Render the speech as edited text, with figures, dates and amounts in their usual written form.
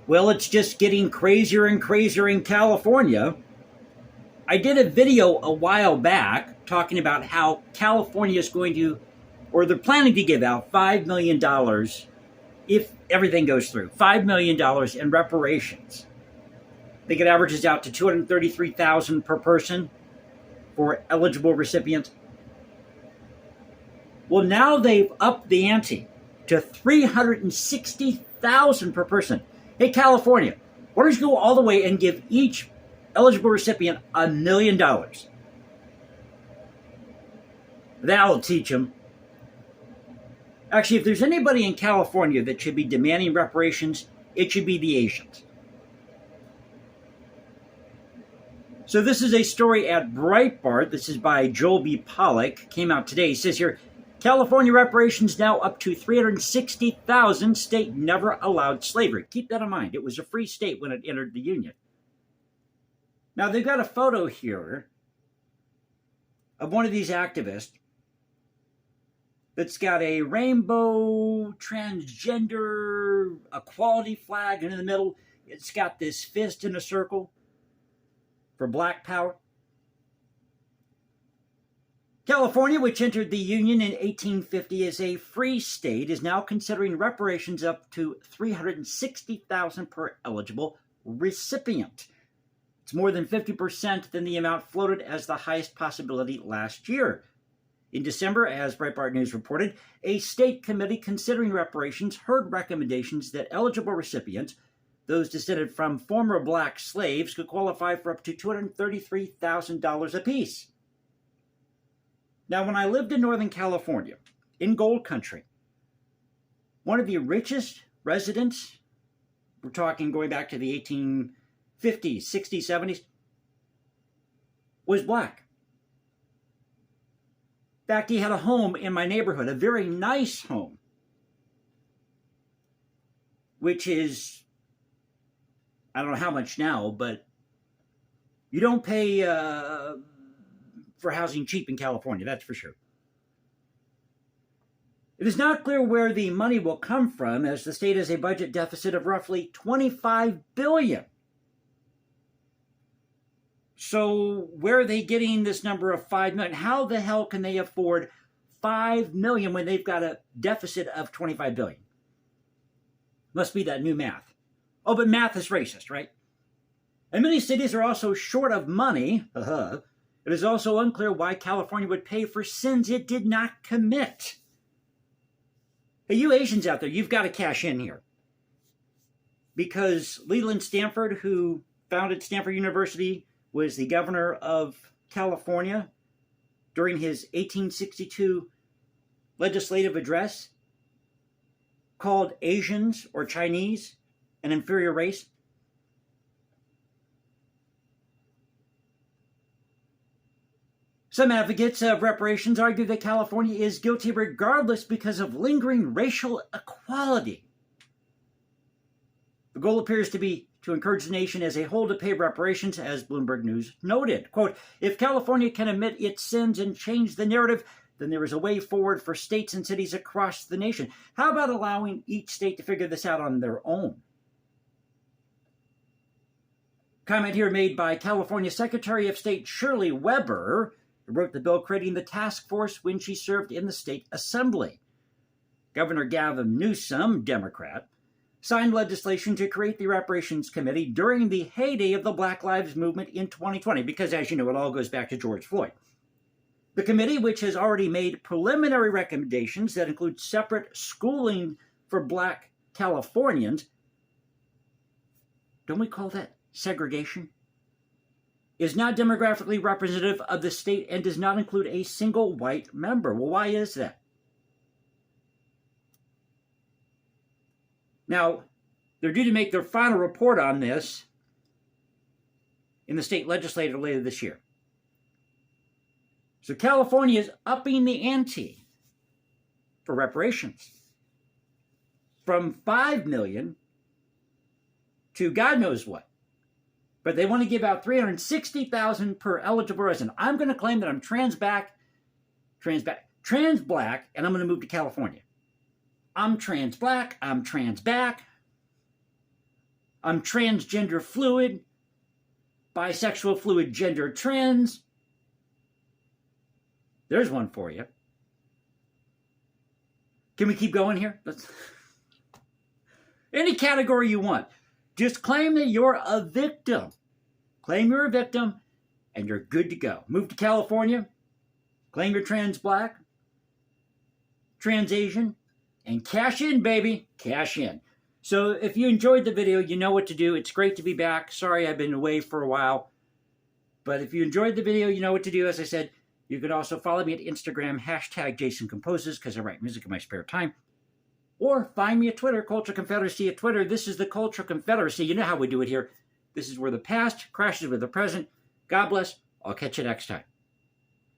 Well, it's just getting crazier and crazier in California. I did a video a while back talking about how California is going to, or they're planning to give out $5 million if everything goes through. $5 million in reparations. I think it averages out to $233,000 per person for eligible recipients. Well, now they've upped the ante to $360,000 per person. Hey, California, why don't you go all the way and give each eligible recipient $1 million? That'll teach them. Actually, if there's anybody in California that should be demanding reparations, it should be the Asians. So this is a story at Breitbart. This is by Joel B. Pollack. Came out today. It says here, California reparations now up to $360,000. State never allowed slavery. Keep that in mind. It was a free state when it entered the Union. Now, they've got a photo here of one of these activists that's got a rainbow transgender equality flag, and in the middle, it's got this fist in a circle for Black Power. California, which entered the Union in 1850 as a free state, is now considering reparations up to $360,000 per eligible recipient. It's more than 50% than the amount floated as the highest possibility last year. In December, as Breitbart News reported, a state committee considering reparations heard recommendations that eligible recipients, those descended from former black slaves, could qualify for up to $233,000 apiece. Now, when I lived in Northern California, in Gold Country, one of the richest residents, we're talking going back to the 1850s, 60s, 70s, was black. In fact, he had a home in my neighborhood, a very nice home, which is, I don't know how much now, but you don't pay for housing cheap in California, that's for sure. It is not clear where the money will come from, as the state has a budget deficit of roughly $25 billion. So where are they getting this number of $5 million? How the hell can they afford $5 million when they've got a deficit of $25 billion? Must be that new math. Oh, but math is racist, right? And many cities are also short of money. It is also unclear why California would pay for sins it did not commit. Hey, you Asians out there, you've got to cash in here. Because Leland Stanford, who founded Stanford University, was the governor of California during his 1862 legislative address, called Asians or Chinese an inferior race. Some advocates of reparations argue that California is guilty regardless because of lingering racial equality. The goal appears to be to encourage the nation as a whole to pay reparations, as Bloomberg News noted. Quote, if California can admit its sins and change the narrative, then there is a way forward for states and cities across the nation. How about allowing each state to figure this out on their own? Comment here made by California Secretary of State Shirley Weber, who wrote the bill creating the task force when she served in the state assembly. Governor Gavin Newsom, Democrat, signed legislation to create the Reparations Committee during the heyday of the Black Lives Movement in 2020, because, as you know, it all goes back to George Floyd. The committee, which has already made preliminary recommendations that include separate schooling for black Californians, don't we call that segregation? Is not demographically representative of the state and does not include a single white member. Well, why is that? Now, they're due to make their final report on this in the state legislature later this year. So California is upping the ante for reparations from $5 million to God knows what. But they want to give out $360,000 per eligible resident. I'm going to claim that I'm trans black, and I'm going to move to California. I'm trans black, I'm trans back. I'm transgender fluid, bisexual fluid, gender trans. There's one for you. Can we keep going here? Any category you want. Just claim that you're a victim. Claim you're a victim, and you're good to go. Move to California, claim you're trans black, trans Asian, and cash in, baby. Cash in. So if you enjoyed the video, you know what to do. It's great to be back. Sorry I've been away for a while. But if you enjoyed the video, you know what to do. As I said, you can also follow me at Instagram, #JasonComposes, because I write music in my spare time. Or find me at Twitter, Culture Confederacy at Twitter. This is the Culture Confederacy. You know how we do it here. This is where the past crashes with the present. God bless. I'll catch you next time.